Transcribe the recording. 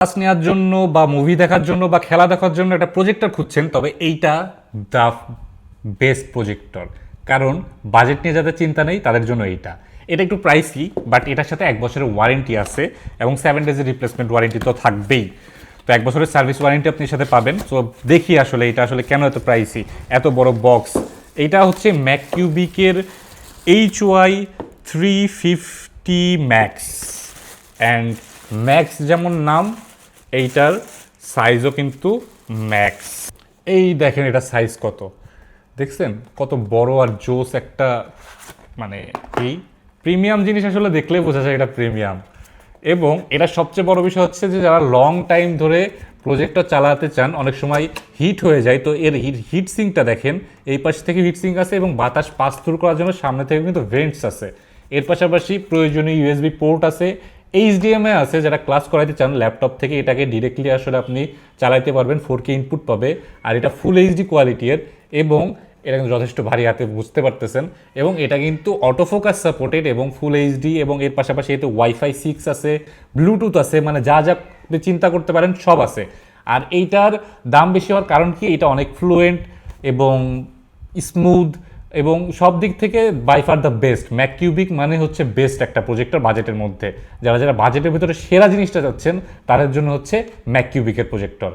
Class নেওয়ার জন্য বা মুভি দেখার জন্য বা খেলা দেখার জন্য একটা প্রজেক্টর খুঁজছেন, তবে এইটা দ্য বেস্ট প্রজেক্টর। কারণ বাজেট নিয়ে যাদের চিন্তা নেই তাদের জন্য এইটা। এটা একটু প্রাইসি, বাট এটার সাথে 1 বছরের ওয়ারেন্টি আছে এবং 7 ডেজের রিপ্লেসমেন্ট ওয়ারেন্টি তো থাকবেই। তো 1 বছরের সার্ভিস ওয়ারেন্টি আপনি সাথে পাবেন। তো দেখি আসলে এটা আসলে কেন এত প্রাইসি, এত বড় বক্স। এইটা হচ্ছে ম্যাককিউবিকের HY350 ম্যাক্স। অ্যান্ড ম্যাক্স যেমন নাম, এইটার সাইজও কিন্তু ম্যাক্স। এই দেখেন এটা সাইজ কত, দেখছেন কত বড় আর জোস একটা, মানে এই প্রিমিয়াম জিনিস আসলে দেখলে বোঝা যায় এটা প্রিমিয়াম। এবং এটা সবচেয়ে বড় বিষয় হচ্ছে যে যারা লং টাইম ধরে প্রজেক্টটা চালাতে চান, অনেক সময় হিট হয়ে যায়, তো এর হিট সিঙ্কটা দেখেন, এই পাশ থেকে হিট সিঙ্ক আছে এবং বাতাস পাস থ্রু করার জন্য সামনে থেকে কিন্তু ভেন্টস আছে। এর পাশাপাশি প্রয়োজনীয় ইউএসবি পোর্ট আছে, এইচডিএমআই আছে, যারা ক্লাস করাইতে চান ল্যাপটপ থেকে এটাকে ডিরেক্টলি আসলে আপনি চালাইতে পারবেন, 4K ইনপুট পাবে। আর এটা ফুল এইচডি কোয়ালিটির এবং এটা কিন্তু যথেষ্ট ভারী, হাতে বুঝতে পারতেছেন। এবং এটা কিন্তু অটোফোকাস সাপোর্টেড এবং ফুল এইচডি, এবং এর পাশাপাশি এতে ওয়াইফাই 6 আছে, ব্লুটুথ আছে, মানে যা যা আপনি চিন্তা করতে পারেন সব আছে। আর এইটার দাম বেশি হওয়ার কারণ কি, এটা অনেক ফ্লুয়েন্ট এবং স্মুথ এবং সব দিক থেকে বাই ফার দ্য বেস্ট। ম্যাককিউবিক মানে হচ্ছে বেস্ট একটা প্রজেক্টর বাজেটের মধ্যে। যারা যারা বাজেটের ভিতরে সেরা জিনিসটা যাচ্ছেন তাদের জন্য হচ্ছে ম্যাককিউবিকের প্রজেক্টর।